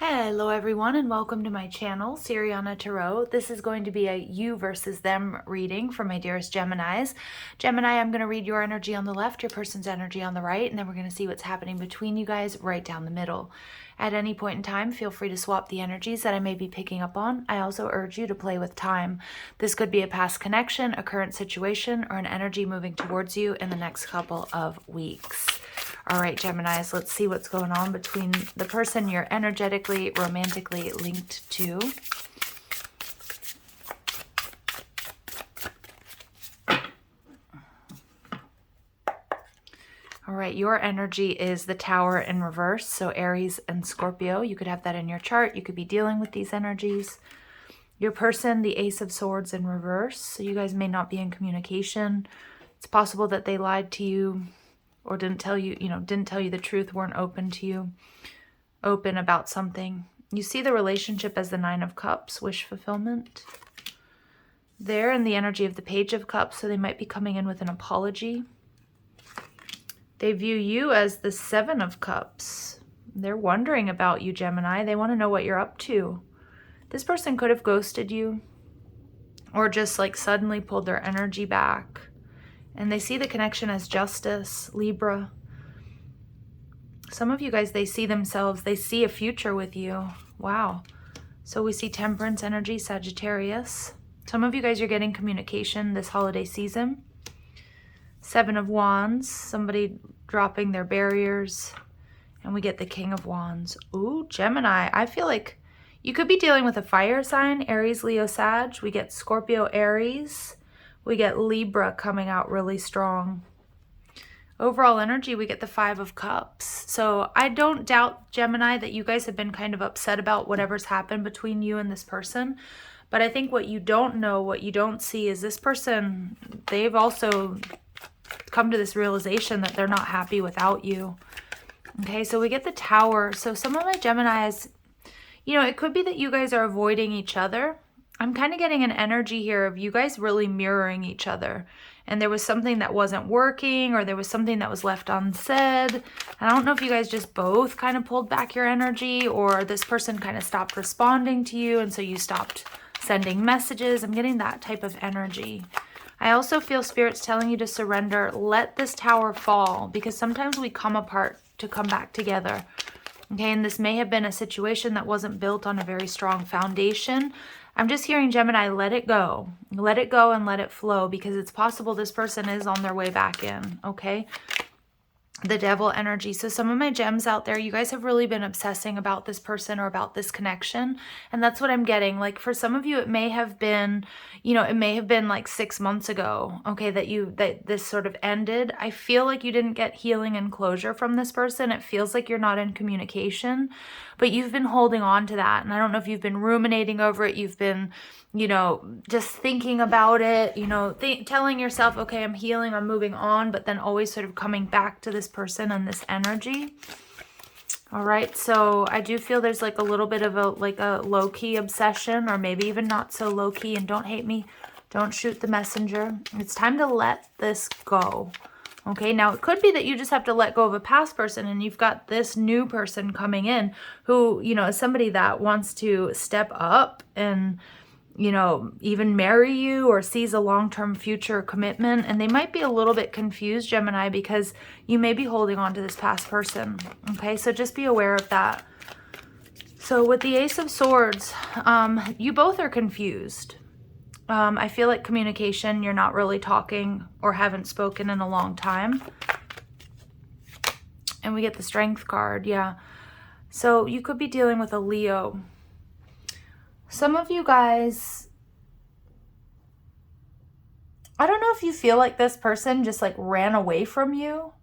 Hello everyone and welcome to my channel, Siriana Tarot. This is going to be a you versus them reading for my dearest Geminis. Gemini, I'm going to read your energy on the left, your person's energy on the right, and then we're going to see what's happening between you guys right down the middle. At any point in time, feel free to swap the energies that I may be picking up on. I also urge you to play with time. This could be a past connection, a current situation, or an energy moving towards you in the next couple of weeks. All right, Geminis, let's see what's going on between the person you're energetically, romantically linked to. All right, your energy is the Tower in reverse, so Aries and Scorpio. You could have that in your chart. You could be dealing with these energies. Your person, the Ace of Swords in reverse, so you guys may not be in communication. It's possible that they lied to you or didn't tell you the truth, weren't open about something. You see the relationship as the Nine of Cups, wish fulfillment. They're in the energy of the Page of Cups, so they might be coming in with an apology. They view you as the Seven of Cups. They're wondering about you, Gemini. They want to know what you're up to. This person could have ghosted you or just like suddenly pulled their energy back. And they see the connection as justice, Libra. Some of you guys, they see a future with you. Wow. So we see Temperance energy, Sagittarius. Some of you guys are getting communication this holiday season. Seven of Wands, somebody dropping their barriers. And we get the King of Wands. Ooh, Gemini. I feel like you could be dealing with a fire sign, Aries, Leo, Sag. We get Scorpio, Aries. We get Libra coming out really strong. Overall energy, we get the Five of Cups. So I don't doubt, Gemini, that you guys have been kind of upset about whatever's happened between you and this person. But I think what you don't know, what you don't see is this person, they've also come to this realization that they're not happy without you. Okay, so we get the Tower. So some of my Geminis, it could be that you guys are avoiding each other. I'm kind of getting an energy here of you guys really mirroring each other. And there was something that wasn't working, or there was something that was left unsaid. And I don't know if you guys just both kind of pulled back your energy, or this person kind of stopped responding to you, and so you stopped sending messages. I'm getting that type of energy. I also feel Spirit's telling you to surrender. Let this Tower fall, because sometimes we come apart to come back together. Okay, and this may have been a situation that wasn't built on a very strong foundation. I'm just hearing, Gemini, let it go. Let it go and let it flow, because it's possible this person is on their way back in, okay? The Devil energy. So some of my gems out there, you guys have really been obsessing about this person or about this connection. And that's what I'm getting. Like for some of you, it may have been, it may have been like 6 months ago, okay, that this sort of ended. I feel like you didn't get healing and closure from this person. It feels like you're not in communication, but you've been holding on to that. And I don't know if you've been ruminating over it. You've been, just thinking about it, telling yourself, okay, I'm healing, I'm moving on, but then always sort of coming back to this person and this energy. All right, so I do feel there's like a little bit of a low-key obsession, or maybe even not so low-key, and don't hate me, don't shoot the messenger. It's time to let this go. Okay, now it could be that you just have to let go of a past person, and you've got this new person coming in who, is somebody that wants to step up and, even marry you or sees a long-term future commitment. And they might be a little bit confused, Gemini, because you may be holding on to this past person. Okay, so just be aware of that. So with the Ace of Swords, you both are confused. I feel like communication, you're not really talking or haven't spoken in a long time. And we get the Strength card, yeah. So you could be dealing with a Leo. Some of you guys, I don't know if you feel like this person just like ran away from you.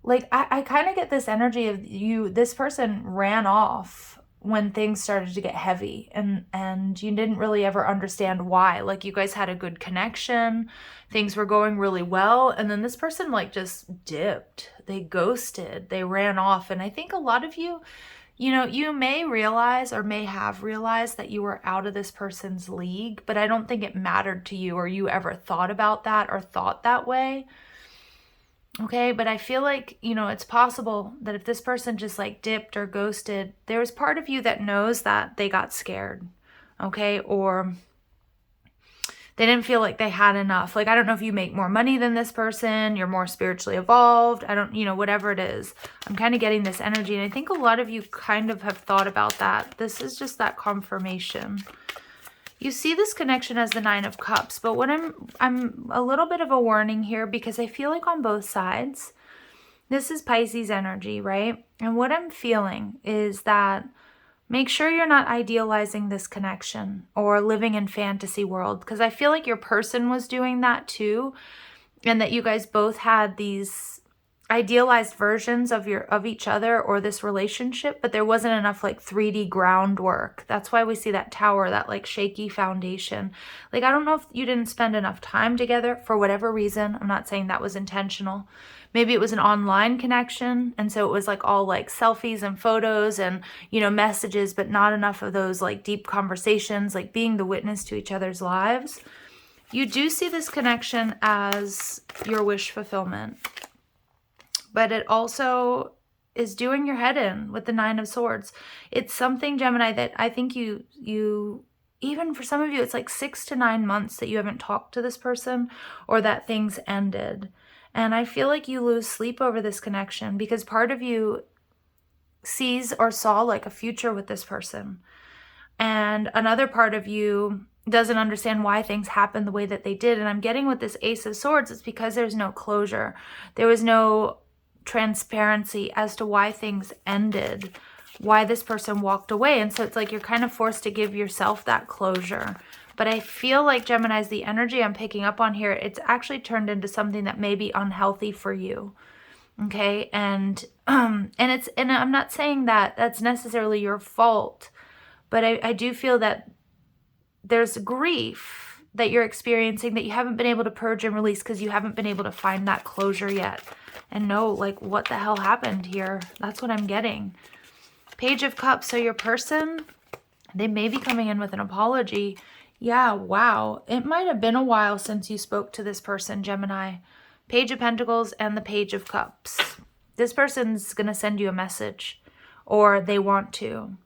Like I kind of get this energy of this person ran off when things started to get heavy, and you didn't really ever understand why. Like you guys had a good connection, things were going really well, and then this person like just dipped. They ghosted, they ran off. And I think a lot of you, you may realize or may have realized that you were out of this person's league, but I don't think it mattered to you, or you ever thought about that or thought that way. Okay, but I feel like, you know, it's possible that if this person just like dipped or ghosted, there's part of you that knows that they got scared, okay? Or they didn't feel like they had enough. Like, I don't know if you make more money than this person, you're more spiritually evolved, I don't, you know, whatever it is. I'm kind of getting this energy, and I think a lot of you kind of have thought about that. This is just that confirmation. You see this connection as the Nine of Cups, but what I'm a little bit of a warning here, because I feel like on both sides, this is Pisces energy, right? And what I'm feeling is that make sure you're not idealizing this connection or living in fantasy world, because I feel like your person was doing that too, and that you guys both had these idealized versions of each other or this relationship, but there wasn't enough like 3D groundwork. That's why we see that tower, that like shaky foundation. Like, I don't know if you didn't spend enough time together for whatever reason. I'm not saying that was intentional. Maybe it was an online connection, and so it was like all like selfies and photos and, you know, messages, but not enough of those like deep conversations, like being the witness to each other's lives. You do see this connection as your wish fulfillment, but it also is doing your head in with the Nine of Swords. It's something, Gemini, that I think you even for some of you, it's like 6 to 9 months that you haven't talked to this person, or that things ended. And I feel like you lose sleep over this connection because part of you sees or saw like a future with this person, and another part of you doesn't understand why things happened the way that they did. And I'm getting with this Ace of Swords, it's because there's no closure. There was no transparency as to why things ended, why this person walked away. And so it's like you're kind of forced to give yourself that closure. But I feel like, Gemini's, the energy I'm picking up on here, it's actually turned into something that may be unhealthy for you. Okay, and I'm not saying that that's necessarily your fault, but I do feel that there's grief that you're experiencing that you haven't been able to purge and release because you haven't been able to find that closure yet and know like what the hell happened here. That's what I'm getting. Page of Cups. So your person, they may be coming in with an apology. Yeah, wow. It might have been a while since you spoke to this person, Gemini. Page of Pentacles and the Page of Cups. This person's going to send you a message, or they want to,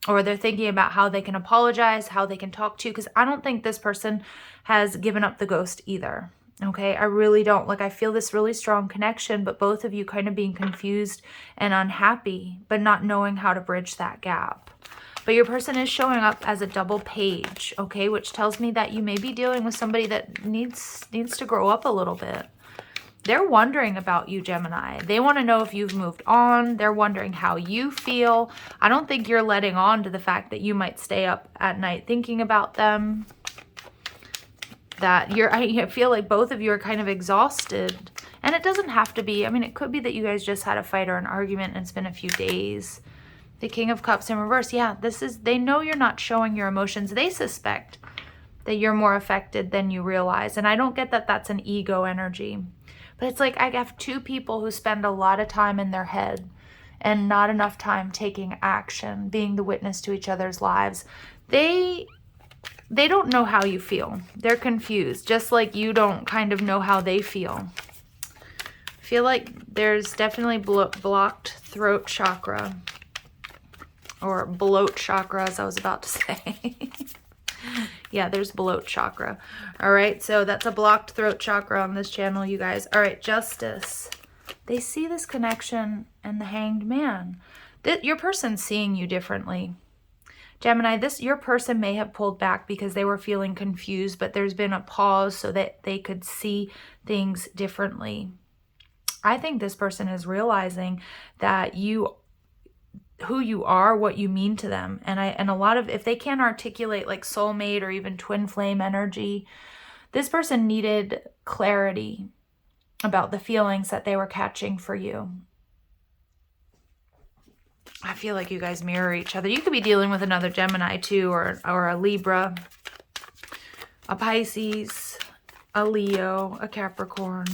or they're thinking about how they can apologize, how they can talk to you, because I don't think this person has given up the ghost either. Okay, I really don't. Like, I feel this really strong connection, but both of you kind of being confused and unhappy, but not knowing how to bridge that gap. But your person is showing up as a double page, okay, which tells me that you may be dealing with somebody that needs to grow up a little bit. They're wondering about you, Gemini. They want to know if you've moved on. They're wondering how you feel. I don't think you're letting on to the fact that you might stay up at night thinking about them. That I feel like both of you are kind of exhausted. And it doesn't have to be. I mean, it could be that you guys just had a fight or an argument and it's been a few days. The King of Cups in reverse. Yeah, they know you're not showing your emotions. They suspect that you're more affected than you realize. And I don't get that that's an ego energy. But it's like I have two people who spend a lot of time in their head and not enough time taking action, being the witness to each other's lives. They don't know how you feel. They're confused, just like you don't kind of know how they feel. I feel like there's definitely blocked throat chakra, or bloat chakra, as I was about to say. Yeah, there's bloat chakra. All right, so that's a blocked throat chakra on this channel, you guys. All right, Justice. They see this connection and the Hanged Man. Your person's seeing you differently. Gemini, your person may have pulled back because they were feeling confused, but there's been a pause so that they could see things differently. I think this person is realizing that who you are, what you mean to them. And a lot of, if they can't articulate like soulmate or even twin flame energy, this person needed clarity about the feelings that they were catching for you. I feel like you guys mirror each other. You could be dealing with another Gemini too, or a Libra, a Pisces, a Leo, a Capricorn.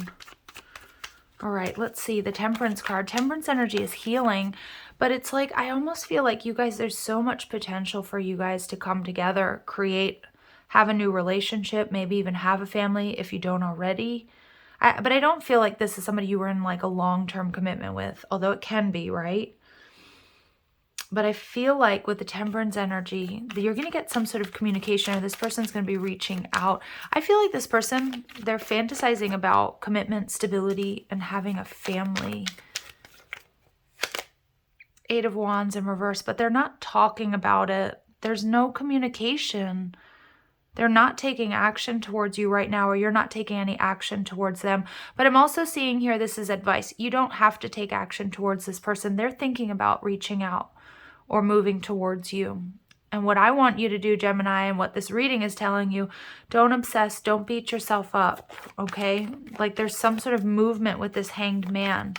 All right, let's see the Temperance card. Temperance energy is healing. But it's like, I almost feel like you guys, there's so much potential for you guys to come together, have a new relationship, maybe even have a family if you don't already. But I don't feel like this is somebody you were in like a long-term commitment with, although it can be, right? But I feel like with the Temperance energy, that you're going to get some sort of communication, or this person's going to be reaching out. I feel like this person, they're fantasizing about commitment, stability, and having a family. Eight of Wands in reverse, but they're not talking about it. There's no communication. They're not taking action towards you right now, or you're not taking any action towards them. But I'm also seeing here, this is advice. You don't have to take action towards this person. They're thinking about reaching out or moving towards you. And what I want you to do, Gemini, and what this reading is telling you, don't obsess, don't beat yourself up, okay? Like there's some sort of movement with this Hanged Man.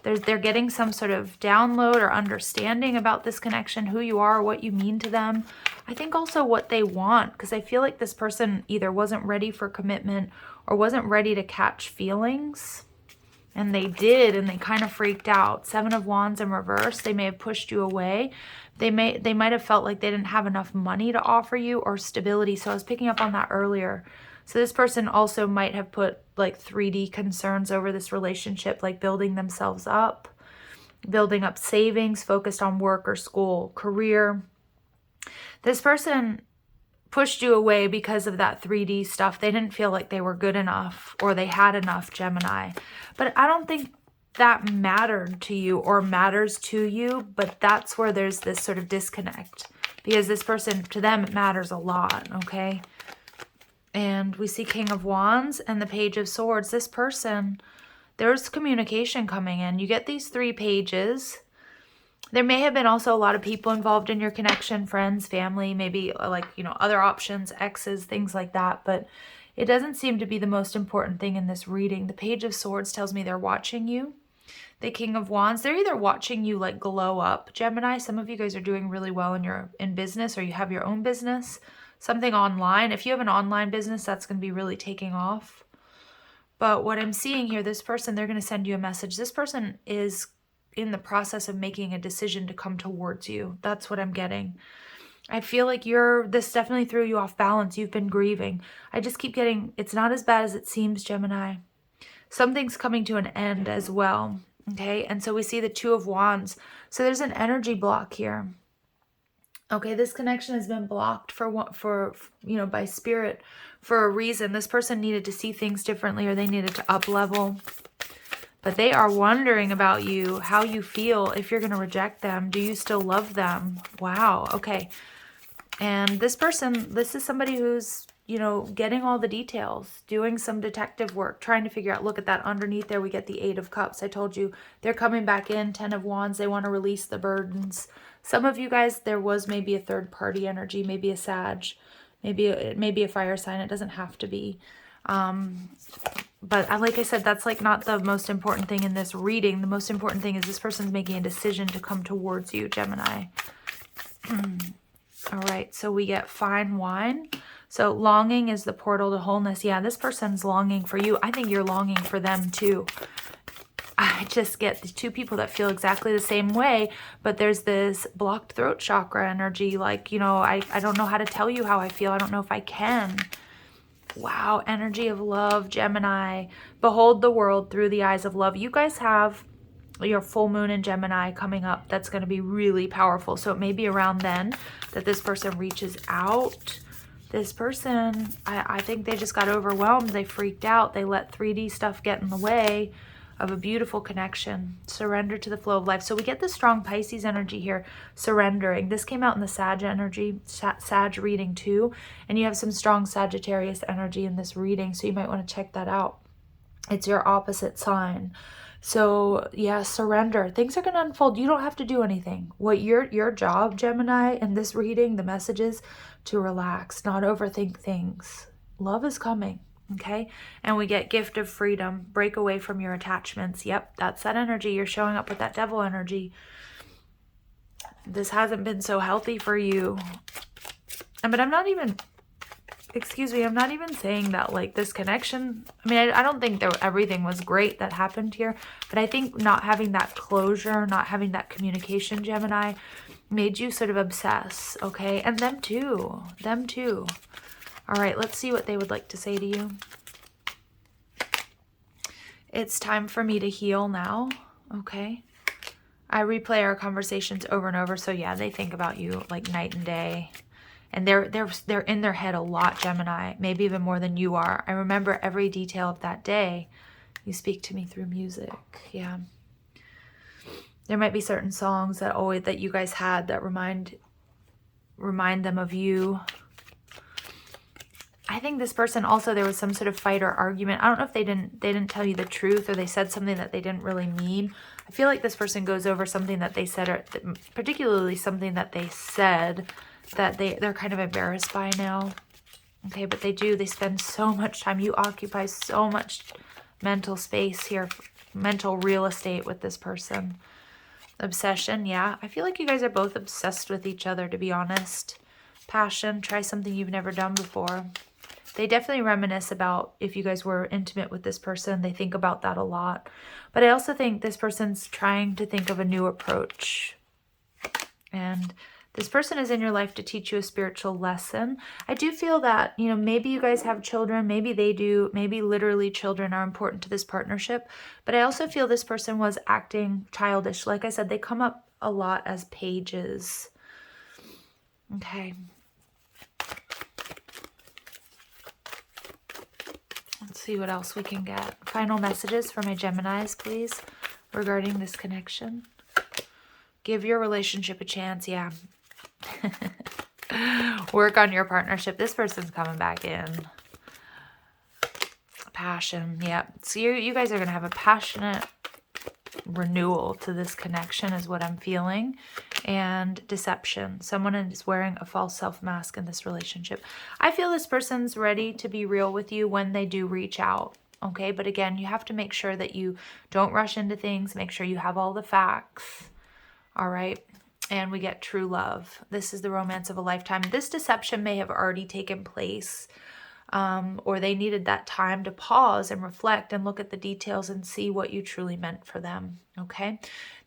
They're getting some sort of download or understanding about this connection, who you are, what you mean to them. I think also what they want, because I feel like this person either wasn't ready for commitment or wasn't ready to catch feelings. And they did, and they kind of freaked out. Seven of Wands in reverse. They may have pushed you away. They might have felt like they didn't have enough money to offer you or stability. So I was picking up on that earlier. So this person also might have put like 3D concerns over this relationship, like building themselves up, building up savings, focused on work or school, career. This person pushed you away because of that 3D stuff. They didn't feel like they were good enough or they had enough, Gemini. But I don't think that mattered to you or matters to you, but that's where there's this sort of disconnect, because this person, to them, it matters a lot, okay? And we see King of Wands and the Page of Swords. This person, there's communication coming in. You get these 3 pages. There may have been also a lot of people involved in your connection, friends, family, maybe like, you know, other options, exes, things like that. But it doesn't seem to be the most important thing in this reading. The Page of Swords tells me they're watching you. The King of Wands, they're either watching you like glow up, Gemini. Some of you guys are doing really well in business, or you have your own business, something online. If you have an online business, that's going to be really taking off. But what I'm seeing here, this person, they're going to send you a message. This person is in the process of making a decision to come towards you. That's what I'm getting. I feel like this definitely threw you off balance. You've been grieving. I just keep getting, it's not as bad as it seems, Gemini. Something's coming to an end as well. Okay, and so we see the Two of Wands. So there's an energy block here. Okay, this connection has been blocked for you know, by spirit for a reason. This person needed to see things differently, or they needed to up level. But they are wondering about you, how you feel, if you're going to reject them. Do you still love them? Wow, okay. And this person, this is somebody who's, you know, getting all the details, doing some detective work, trying to figure out, look at that underneath there, we get the 8 of Cups. I told you, they're coming back in, 10 of Wands. They want to release the burdens. Some of you guys, there was maybe a third party energy, maybe a Sag, maybe a fire sign. It doesn't have to be. But like I said, that's like not the most important thing in this reading. The most important thing is this person's making a decision to come towards you, Gemini. All right, so we get fine wine. So longing is the portal to wholeness. Yeah, this person's longing for you. I think you're longing for them too. I just get the 2 people that feel exactly the same way, but there's this blocked throat chakra energy. Like, you know, I don't know how to tell you how I feel. I don't know if I can. Wow, energy of love, Gemini. Behold the world through the eyes of love. You guys have your full moon in Gemini coming up. That's going to be really powerful. So it may be around then that this person reaches out. This person, I think they just got overwhelmed. They freaked out. They let 3D stuff get in the way of a beautiful connection. Surrender to the flow of life. So we get the strong Pisces energy here, surrendering. This came out in the Sag energy, Sag reading too. And you have some strong Sagittarius energy in this reading, so you might want to check that out. It's your opposite sign. So yeah, surrender. Things are going to unfold. You don't have to do anything. What your job, Gemini, in this reading, the message is to relax, not overthink things. Love is coming. Okay, and we get gift of freedom, break away from your attachments. Yep, that's that energy. You're showing up with that devil energy. This hasn't been so healthy for you. But I'm not even, excuse me, I'm not even saying that like this connection, I mean, I don't think that everything was great that happened here, but I think not having that closure, not having that communication, Gemini, made you sort of obsess, okay? And them too. All right, let's see what they would like to say to you. It's time for me to heal now. Okay. I replay our conversations over and over. So yeah, they think about you like night and day. And they're in their head a lot, Gemini, maybe even more than you are. I remember every detail of that day. You speak to me through music. Yeah. There might be certain songs that you guys had that remind them of you. I think this person also, there was some sort of fight or argument. I don't know if they didn't tell you the truth, or they said something that they didn't really mean. I feel like this person goes over something that they said, or particularly something that they said that they're kind of embarrassed by now. Okay, but they spend so much time. You occupy so much mental space here, mental real estate with this person. Obsession, yeah. I feel like you guys are both obsessed with each other, to be honest. Passion, try something you've never done before. They definitely reminisce about if you guys were intimate with this person. They think about that a lot. But I also think this person's trying to think of a new approach. And this person is in your life to teach you a spiritual lesson. I do feel that, you know, maybe you guys have children, maybe they do, maybe literally children are important to this partnership. But I also feel this person was acting childish. Like I said, they come up a lot as pages. Okay. Let's see what else we can get. Final messages for my Geminis, please, regarding this connection. Give your relationship a chance. Yeah. Work on your partnership. This person's coming back in. Passion. Yeah. So you guys are going to have a passionate renewal to this connection is what I'm feeling. And deception. Someone is wearing a false self mask in this relationship. I feel this person's ready to be real with you when they do reach out. Okay. But again, you have to make sure that you don't rush into things. Make sure you have all the facts. All right. And we get true love. This is the romance of a lifetime. This deception may have already taken place, or they needed that time to pause and reflect and look at the details and see what you truly meant for them. Okay.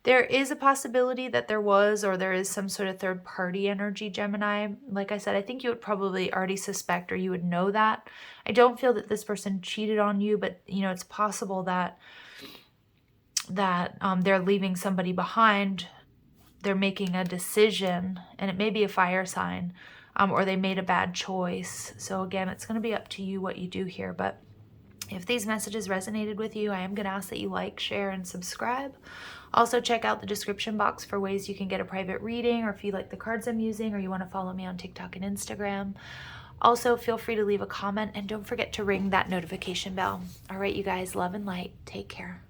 There is a possibility that there is some sort of third party energy, Gemini. Like I said, I think you would probably already suspect, or you would know that. I don't feel that this person cheated on you, but you know, it's possible that they're leaving somebody behind. They're making a decision, and it may be a fire sign, or they made a bad choice. So again, it's going to be up to you what you do here. But if these messages resonated with you, I am going to ask that you like, share, and subscribe. Also, check out the description box for ways you can get a private reading, or if you like the cards I'm using, or you want to follow me on TikTok and Instagram. Also, feel free to leave a comment, and don't forget to ring that notification bell. All right, you guys, love and light. Take care.